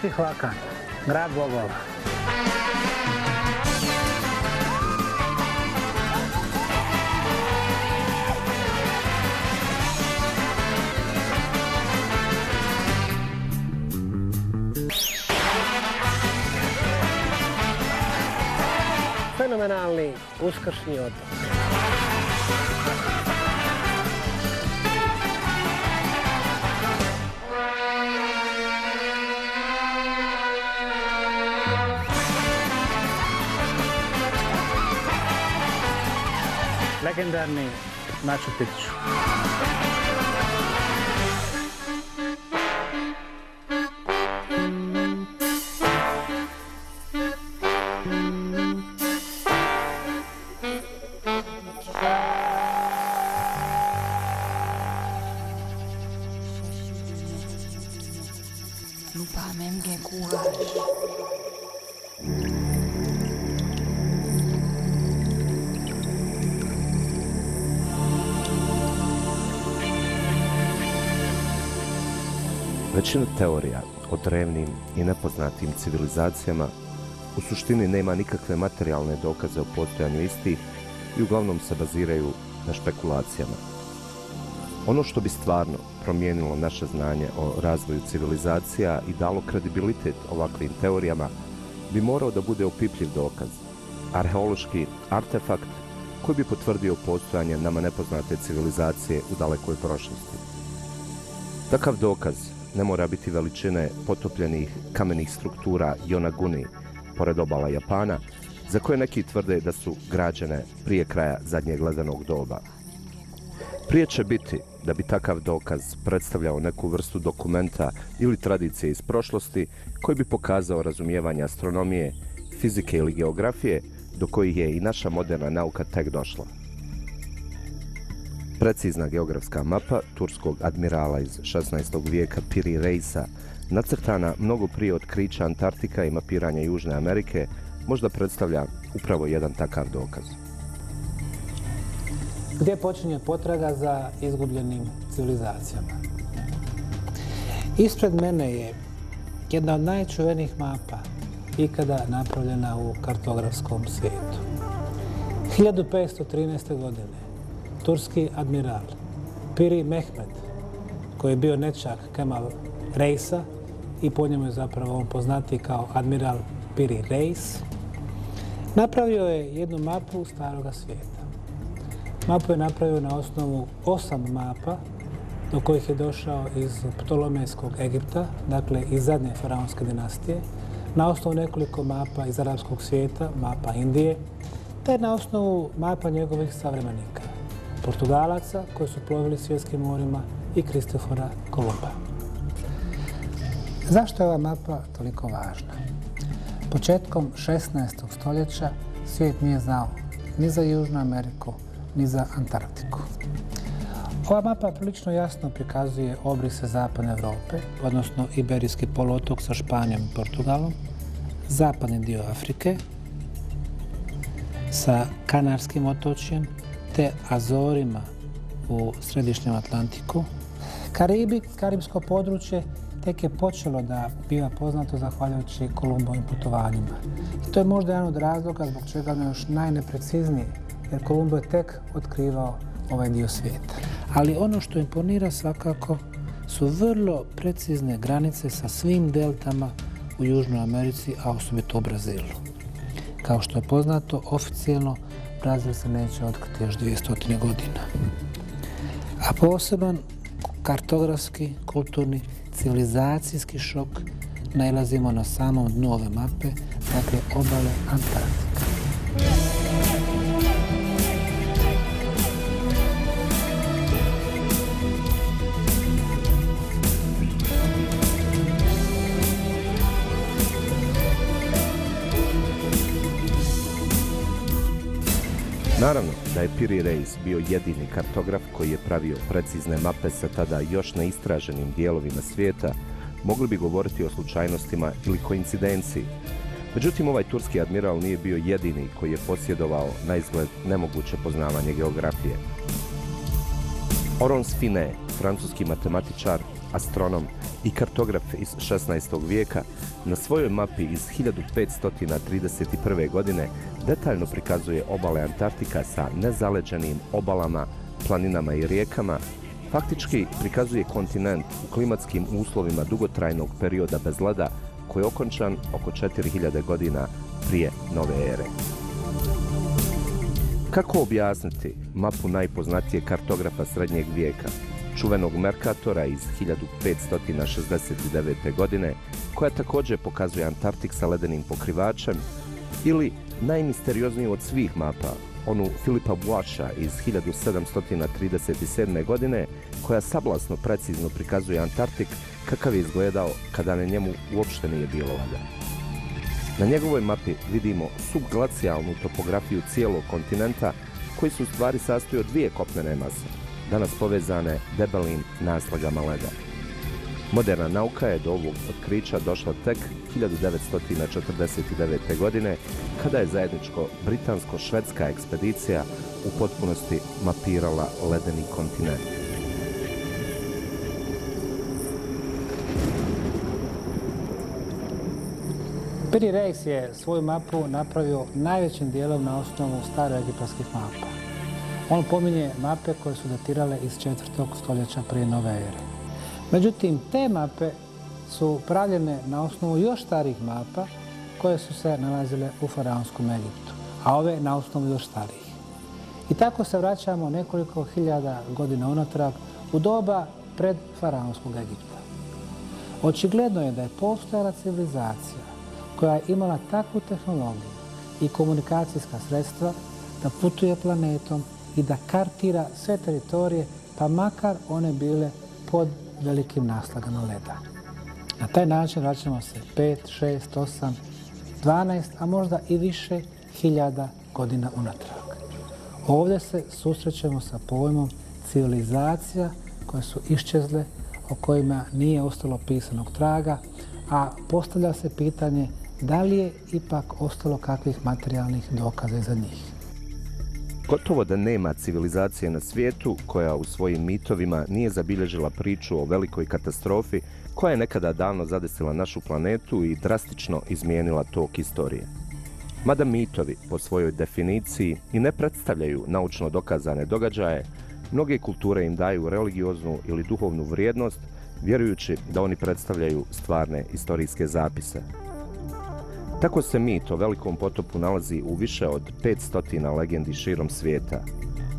Teotihuacan, grad bogova. Fenomenalni uskršnji otok. Legendarni Machu Picchu. Lupa memge courage. Većina teorija o drevnim i nepoznatim civilizacijama u suštini nema nikakve materijalne dokaze o postojanju istih i uglavnom se baziraju na špekulacijama. Ono što bi stvarno promijenilo naše znanje o razvoju civilizacija i dalo kredibilitet ovakvim teorijama bi morao da bude opipljiv dokaz, arheološki artefakt koji bi potvrdio postojanje nama nepoznate civilizacije u dalekoj prošlosti. Takav dokaz ne mora biti veličine potopljenih kamenih struktura Yonaguni pored obala Japana, za koje neki tvrde da su građene prije kraja zadnjeg ledenog doba. Prije će biti da bi takav dokaz predstavljao neku vrstu dokumenta ili tradicije iz prošlosti koji bi pokazao razumijevanje astronomije, fizike ili geografije do kojih je i naša moderna nauka tek došla. Precizna geografska mapa turskog admirala iz 16. vijeka Piri Reisa, nacrtana mnogo prije otkrića Antarktika i mapiranja Južne Amerike, možda predstavlja upravo jedan takav dokaz. Gdje počinje potraga za izgubljenim civilizacijama? Ispred mene je jedna od najčuvenijih mapa ikada napravljena u kartografskom svijetu. 1513. godine turski admiral Piri Mehmed, koji je bio nećak Kemal Reisa i po njemu je zapravo on poznati kao admiral Piri Reis, napravio je jednu mapu staroga svijeta. Mapu je napravio na osnovu 8 mapa do kojih je došao iz Ptolomejskog Egipta, dakle iz zadnje faraonske dinastije, na osnovu nekoliko mapa iz arapskog svijeta, mapa Indije, te na osnovu mapa njegovih savremenika, Portugalaca koji su plovili svjetskim morima i Kristofora Kolumba. Zašto je ova mapa toliko važna? Početkom 16. stoljeća svijet nije znao ni za Južnu Ameriku, ni za Antarktiku. Ova mapa prilično jasno prikazuje obrise zapadne Europe, odnosno Iberijski poluotok sa Španijom i Portugalom, zapadni dio Afrike sa Kanarskim otočjem te Azorima u središnjem Atlantiku. Karibsko područje tek je počelo da biva poznato zahvaljujući Kolumbovim putovanjima. I to je možda jedan od razloga zbog čega je još najnepreciznije, jer Kolumbo je tek otkrivao ovaj dio svijeta. Ali ono što imponira svakako su vrlo precizne granice sa svim deltama u Južnoj Americi, a osobito u Brazilu. Kao što je poznato, oficijelno Brazil se neće otkriti još 200 godina. A poseban kartografski, kulturni, civilizacijski šok nailazimo na samom dnu ove mape, dakle obale Antarktika. Naravno da je Piri Reis bio jedini kartograf koji je pravio precizne mape sa tada još neistraženim dijelovima svijeta, mogli bi govoriti o slučajnostima ili koincidenciji. Međutim, ovaj turski admiral nije bio jedini koji je posjedovao naizgled nemoguće poznavanje geografije. Oron Sphine, francuski matematičar, astronom i kartograf iz 16. vijeka, na svojoj mapi iz 1531. godine detaljno prikazuje obale Antarktika sa nezaleđenim obalama, planinama i rijekama, faktički prikazuje kontinent u klimatskim uslovima dugotrajnog perioda bez leda koji je okončan oko 4000 godina prije nove ere. Kako objasniti mapu najpoznatijeg kartografa srednjeg vijeka, čuvenog Mercatora iz 1569. godine, koja također pokazuje Antarktik sa ledenim pokrivačem, ili najmisteriozniju od svih mapa, onu Filipa Boischa iz 1737. godine, koja sablasno precizno prikazuje Antarktik kakav je izgledao kada na njemu uopšte nije bilo leda. Na njegovoj mapi vidimo subglacijalnu topografiju cijelog kontinenta koji se u stvari sastoji od dvije kopnene mase, danas povezane debelim naslagama leda. Moderna nauka je do ovog otkrića došla tek 1949. godine, kada je zajedničko britansko-švedska ekspedicija u potpunosti mapirala ledeni kontinent. Piri Reis je svoju mapu napravio najvećim dijelom na osnovu staroegipatskih mapa. On pominje mape koje su datirale iz 4. stoljeća prije nove ere. Međutim, te mape su pravljene na osnovu još starijih mapa koje su se nalazile u faraonskom Egiptu, a ove na osnovu još starijih. I tako se vraćamo nekoliko hiljada godina unatrag u doba pred faraonskog Egipta. Očigledno je da je postojala civilizacija koja je imala takvu tehnologiju i komunikacijska sredstva da putuje planetom i da kartira sve teritorije, pa makar one bile pod velikim naslagama leda. Na taj način vraćamo se 5, 6, 8, 12, a možda i više hiljada godina unatrag. Ovdje se susrećemo sa pojmom civilizacija koje su iščezle, o kojima nije ostalo pisanog traga, a postavlja se pitanje da li je ipak ostalo kakvih materijalnih dokaza za njih. Gotovo da nema civilizacije na svijetu koja u svojim mitovima nije zabilježila priču o velikoj katastrofi koja je nekada davno zadesila našu planetu i drastično izmijenila tok istorije. Mada mitovi po svojoj definiciji i ne predstavljaju naučno dokazane događaje, mnoge kulture im daju religioznu ili duhovnu vrijednost, vjerujući da oni predstavljaju stvarne istorijske zapise. Tako se mit o velikom potopu nalazi u više od 500 legendi širom svijeta.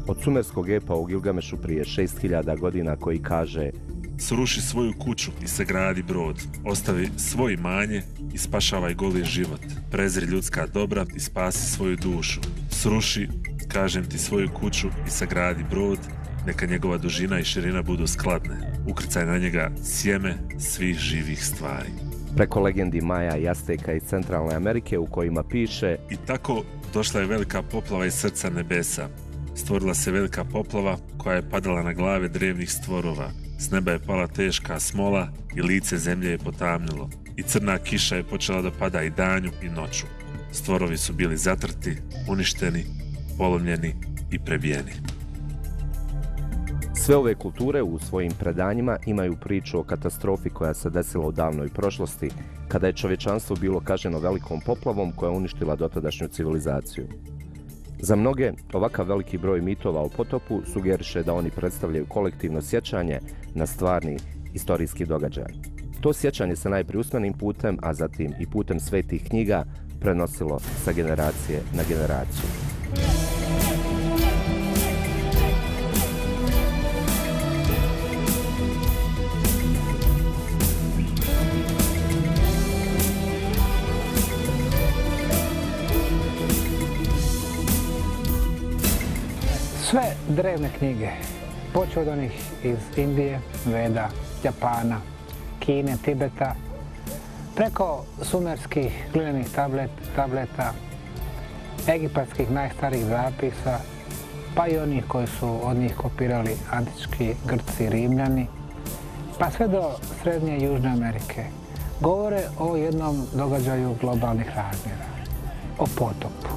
Od sumerskog epa o Gilgamešu prije 6000 godina koji kaže: sruši svoju kuću i sagradi brod, ostavi svoj imanje i spašavaj goli život, prezri ljudska dobra i spasi svoju dušu. Sruši, kažem ti, svoju kuću i sagradi brod, neka njegova dužina i širina budu skladne. Ukrcaj na njega sjeme svih živih stvari. Preko legendi Maja i Azteka iz Centralne Amerike u kojima piše: i tako došla je velika poplava iz srca nebesa. Stvorila se velika poplava koja je padala na glave drevnih stvorova. S neba je pala teška smola i lice zemlje je potamnilo. I crna kiša je počela da pada i danju i noću. Stvorovi su bili zatrti, uništeni, polomljeni i prebijeni. Sve ove kulture u svojim predanjima imaju priču o katastrofi koja se desila u davnoj prošlosti, kada je čovječanstvo bilo kažnjeno velikom poplavom koja je uništila dotadašnju civilizaciju. Za mnoge, ovakav veliki broj mitova o potopu sugeriše da oni predstavljaju kolektivno sjećanje na stvarni istorijski događaj. To sjećanje se najprije usmenim putem, a zatim i putem svetih knjiga prenosilo sa generacije na generaciju. Sve drevne knjige, počeo od onih iz Indije, Veda, Japana, Kine, Tibeta, preko sumerskih glinenih tableta, egipatskih najstarijih zapisa, pa i onih koji su od njih kopirali antički Grci i Rimljani, pa sve do Srednje i Južne Amerike, govore o jednom događaju globalnih razmjera, o potopu.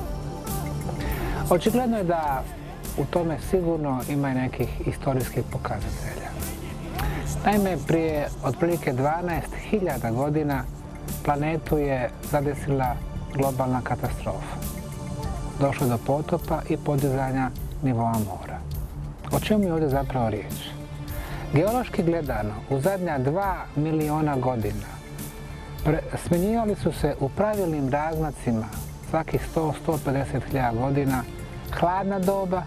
Očigledno je da u tome sigurno ima i nekih istorijskih pokazatelja. Naime, prije otprilike 12.000 godina planetu je zadesila globalna katastrofa. Došlo do potopa i podizanja nivoa mora. O čemu je ovdje zapravo riječ? Geološki gledano, u zadnja 2 miliona godina smjenjivali su se u pravilnim razmacima svakih 100-150.000 godina hladna doba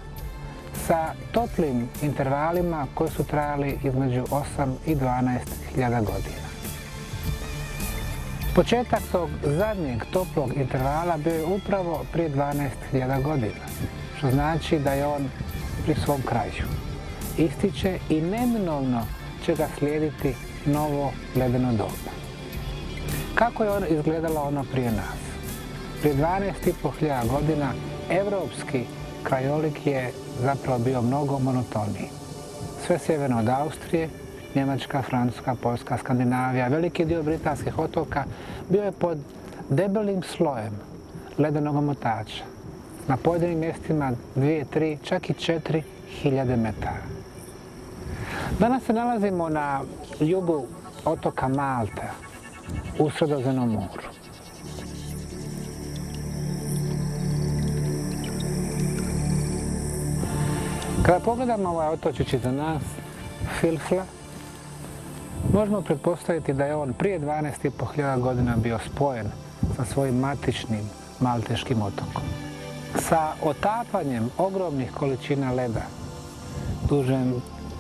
sa toplim intervalima koji su trajali između 8 i 12.000 godina. Početak tog zadnjeg toplog intervala bio je upravo prije 12.000 godina, što znači da je on pri svom kraju. Ističe i neminovno će ga slijediti novo ledeno doba. Kako je ono izgledalo ono prije nas? Prije 12.500 godina evropski krajolik je zapravo bio mnogo monotoniji. Sve sjeverno od Austrije, Njemačka, Francuska, Poljska, Skandinavija, veliki dio britanskih otoka bio je pod debelim slojem ledenog omotača. Na pojedinim mjestima 2, 3, čak i 4.000 metara. Danas se nalazimo na jugu otoka Malta u Sredozemnom moru. Kada pogledamo ovaj otočić iza nas, Filfla, možemo pretpostaviti da je on prije 12.500 godina bio spojen sa svojim matičnim malteškim otokom. Sa otapanjem ogromnih količina leda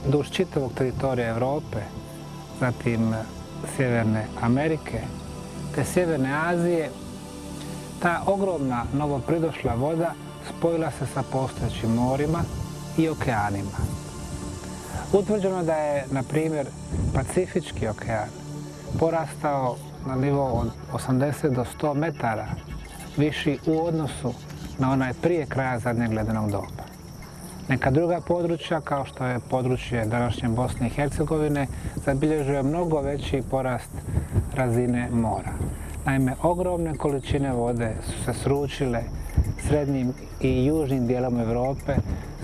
duž čitavog teritorija Europe, zatim Sjeverne Amerike te Sjeverne Azije, ta ogromna novopridošla voda spojila se sa postojećim morima i okeanima. Utvrđeno da je, na primjer, Pacifički okean porastao na nivo od 80 do 100 metara viši u odnosu na onaj prije kraja zadnjeg ledenog doba. Neka druga područja, kao što je područje današnje Bosne i Hercegovine, zabilježuje mnogo veći porast razine mora. Naime, ogromne količine vode su se sručile srednjim i južnim dijelom Europe,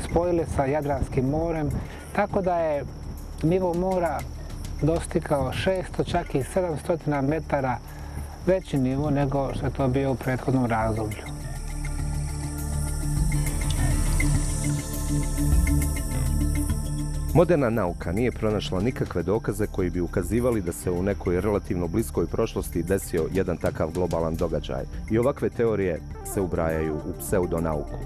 spojile sa Jadranskim morem, tako da je nivo mora dostigao 600, čak i 700 metara veći nivo nego što je to bio u prethodnom razdoblju. Moderna nauka nije pronašla nikakve dokaze koji bi ukazivali da se u nekoj relativno bliskoj prošlosti desio jedan takav globalan događaj i ovakve teorije se ubrajaju u pseudonauku.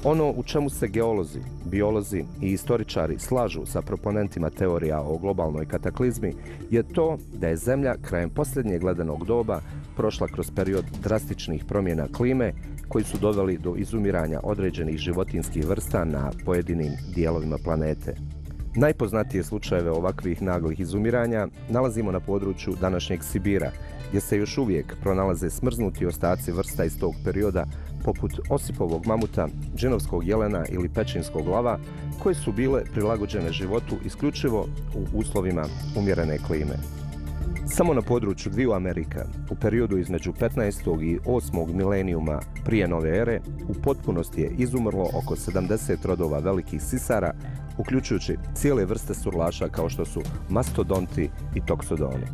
Ono u čemu se geolozi, biolozi i istoričari slažu sa proponentima teorija o globalnoj kataklizmi je to da je Zemlja krajem posljednjeg ledenog doba prošla kroz period drastičnih promjena klime koji su doveli do izumiranja određenih životinjskih vrsta na pojedinim dijelovima planete. Najpoznatije slučajeve ovakvih naglih izumiranja nalazimo na području današnjeg Sibira, gdje se još uvijek pronalaze smrznuti ostaci vrsta iz tog perioda poput osipovog mamuta, džinovskog jelena ili pećinskog lava, koje su bile prilagođene životu isključivo u uslovima umjerene klime. Samo na području dviju Amerika, u periodu između 15. i 8. milenijuma prije nove ere, u potpunosti je izumrlo oko 70 rodova velikih sisara, uključujući cijele vrste surlaša kao što su mastodonti i toksodoni.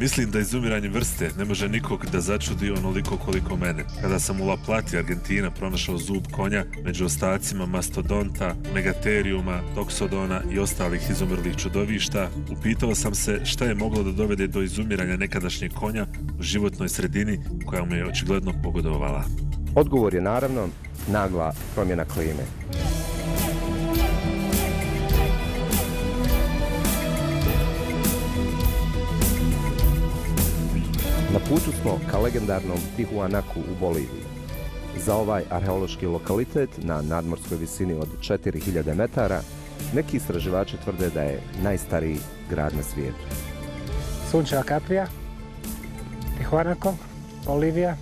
Mislim da izumiranje vrste ne može nikog da začudi onoliko koliko mene. Kada sam u La Plati, Argentina, pronašao zub konja među ostacima mastodonta, megateriuma, toksodona i ostalih izumrlih čudovišta, upitao sam se šta je moglo da dovede do izumiranja nekadašnjeg konja u životnoj sredini koja mu je očigledno pogodovala. Odgovor je naravno nagla promjena klime. Na putu smo ka legendarnom Tihuanaku u Boliviji. Za ovaj arheološki lokalitet na nadmorskoj visini od 4000 metara neki istraživači tvrde da je najstariji grad na svijetu. Sunčeva Kaprija, Tihuanaco, Bolivija,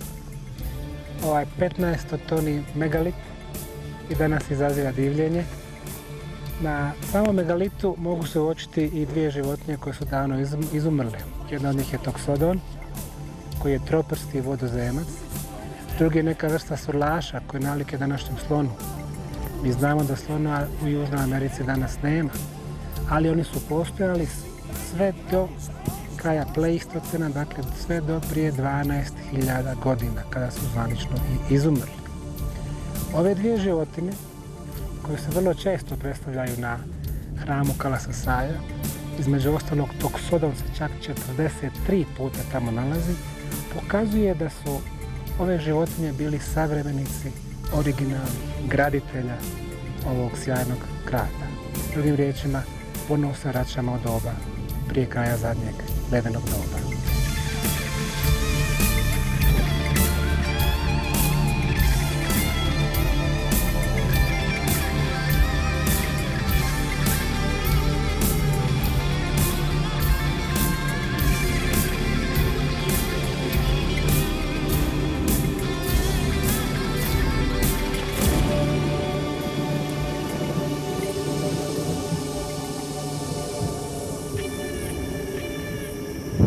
ovaj 15-toni megalit i danas izaziva divljenje. Na samom megalitu mogu se uočiti i dvije životinje koje su davno izumrle. Jedna od njih je toksodon, koji je troprsti vodozemac. Drugi je neka vrsta surlaša koji nalike današnjem slonu. Mi znamo da slona u Južnoj Americi danas nema, ali oni su postojali sve do kraja Pleistocena, dakle sve do prije 12.000 godina, kada su zvanično i izumrli. Ove dvije životinje, koje se vrlo često predstavljaju na hramu Kalasasaja, između ostalog Toksodon se čak 43 puta tamo nalazi, pokazuje da su ove životinje bili savremenici originalnih graditelja ovog sjajnog grada. Drugim riječima, ponovo se vraćamo od doba prije kraja zadnjeg ledenog doba.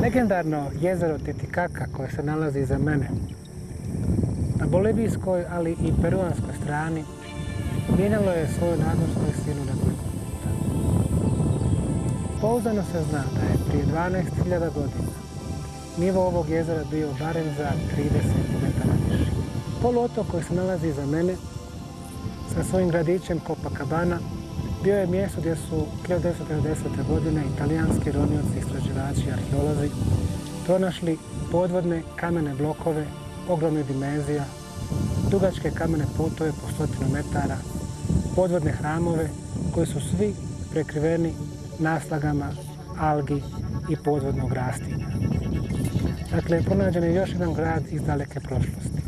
Legendarno jezero Titicaca koje se nalazi iza mene, na bolivijskoj, ali i peruanskoj strani, mijenjalo je svoju nadmorsku visinu nekoliko puta. Pouzdano se zna da je prije 12.000 godina nivo ovog jezera bio barem za 30 metara viši. Poluotok koji se nalazi iza mene sa svojim gradićem Copacabana bio je mjesto gdje su 1990. godine italijanski ronioci, istraživači i arheolozi pronašli podvodne kamene blokove ogromnih dimenzija, dugačke kamene putove po 100 metara, podvodne hramove koji su svi prekriveni naslagama algi i podvodnog rastinja. Dakle, pronađen je još jedan grad iz daleke prošlosti.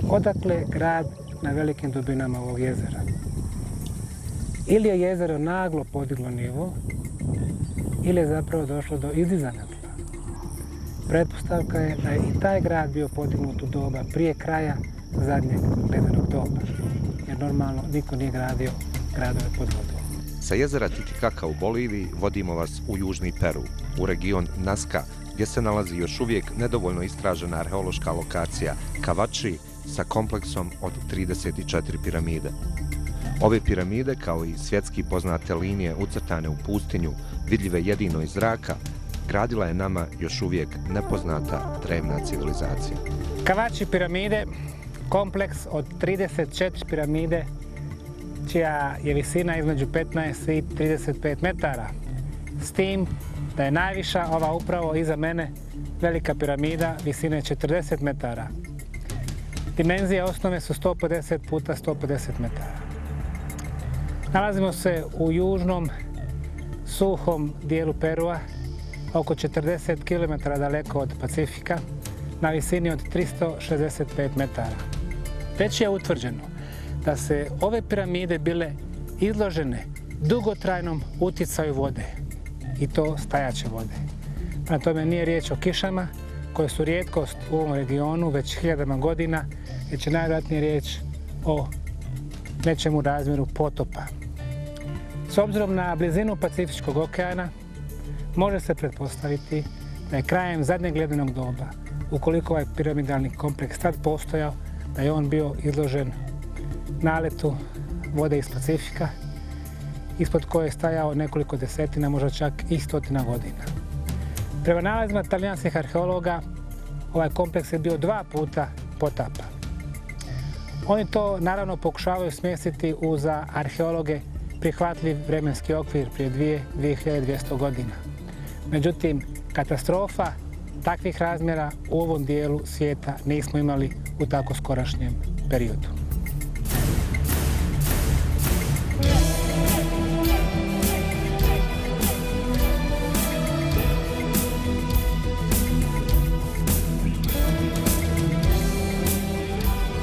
Odakle grad na velikim dubinama ovog jezera? Ili je jezero naglo podiglo nivo, ili je zapravo došlo do izdizanja tla. Pretpostavka je da je i taj grad bio podignut u doba prije kraja zadnjeg ledenog doba, jer normalno niko nije gradio gradove pod vodom. Sa jezera Titicaca u Boliviji vodimo vas u južni Peru, u region Nazca, gdje se nalazi još uvijek nedovoljno istražena arheološka lokacija Cavatši sa kompleksom od 34 piramide. Ove piramide, kao i svjetski poznate linije ucrtane u pustinju, vidljive jedino iz zraka, gradila je nama još uvijek nepoznata drevna civilizacija. Cavatši piramide, kompleks od 34 piramide, čija je visina između 15 i 35 metara. S tim da je najviša ova upravo iza mene velika piramida visine 40 metara. Dimenzije osnove su 150 puta 150 metara. Nalazimo se u južnom, suhom dijelu Perua, oko 40 km daleko od Pacifika, na visini od 365 metara. Već je utvrđeno da se ove piramide bile izložene dugotrajnom utjecaju vode, i to stajaće vode. Na tome nije riječ o kišama, koje su rijetkost u ovom regionu već hiljadama godina, već je najvjerojatnije riječ o nečemu razmjeru potopa. S obzirom na blizinu Pacifičkog okeana, može se pretpostaviti da je krajem zadnjeg ledenog doba, ukoliko ovaj piramidalni kompleks tad postojao, da je on bio izložen naletu vode iz Pacifika, ispod koje je stajao nekoliko desetina, možda čak i stotina godina. Prema nalazima talijanskih arheologa, ovaj kompleks je bio 2 puta potapan. Oni to naravno pokušavaju smjestiti u za arheologe prihvatljiv vremenski okvir prije 2200 godina. Međutim, katastrofa takvih razmjera u ovom dijelu svijeta nismo imali u tako skorašnjem periodu.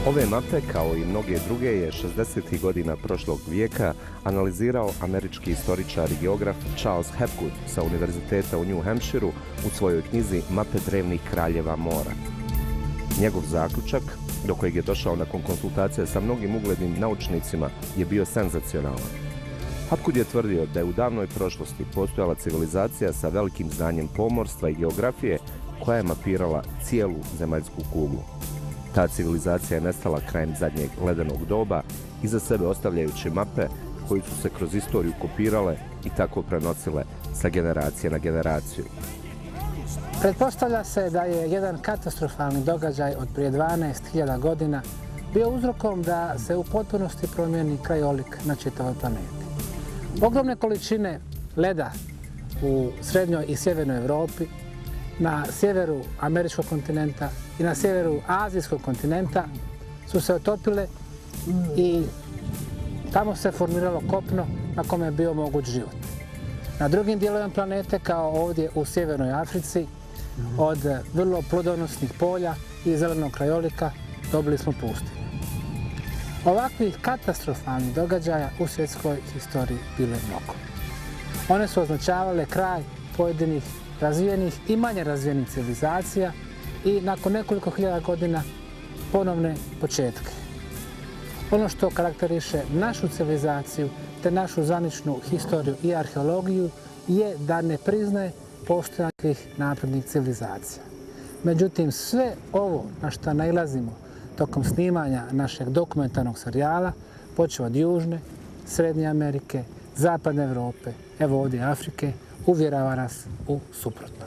Ove mape, kao i mnoge druge, je 60. godina prošlog vijeka analizirao američki istoričar i geograf Charles Hapgood sa Univerziteta u New Hampshireu u svojoj knjizi Mape drevnih kraljeva mora. Njegov zaključak, do kojeg je došao nakon konsultacija sa mnogim uglednim naučnicima, je bio senzacionalan. Hapgood je tvrdio da je u davnoj prošlosti postojala civilizacija sa velikim znanjem pomorstva i geografije koja je mapirala cijelu zemaljsku kuglu. Ta civilizacija je nestala krajem zadnjeg ledenog doba, iza sebe ostavljajući mape koji su se kroz istoriju kopirale i tako prenosile sa generacije na generaciju. Pretpostavlja se da je jedan katastrofalni događaj od prije 12.000 godina bio uzrokom da se u potpunosti promijeni krajolik na čitavoj planeti. Ogromne količine leda u srednjoj i sjevernoj Europi, na sjeveru američkog kontinenta i na sjeveru azijskog kontinenta su se otopile i tamo se formiralo kopno na kome je bio moguć život. Na drugim dijelovima planete, kao ovdje u sjevernoj Africi, od vrlo plodonosnih polja i zelenog krajolika dobili smo pustinju. Ovakvih katastrofalnih događaja u svjetskoj historiji bilo je mnogo. One su označavale kraj pojedinih razvijenih i manje razvijenih civilizacija i nakon nekoliko hiljada godina ponovne početke. Ono što karakteriše našu civilizaciju te našu zvaničnu historiju i arheologiju je da ne priznaje postojanje takvih naprednih civilizacija. Međutim, sve ovo na što nailazimo tokom snimanja našeg dokumentarnog serijala, počeo od Južne, Srednje Amerike, Zapadne Europe, evo ovdje Afrike, uvjerava nas u suprotno.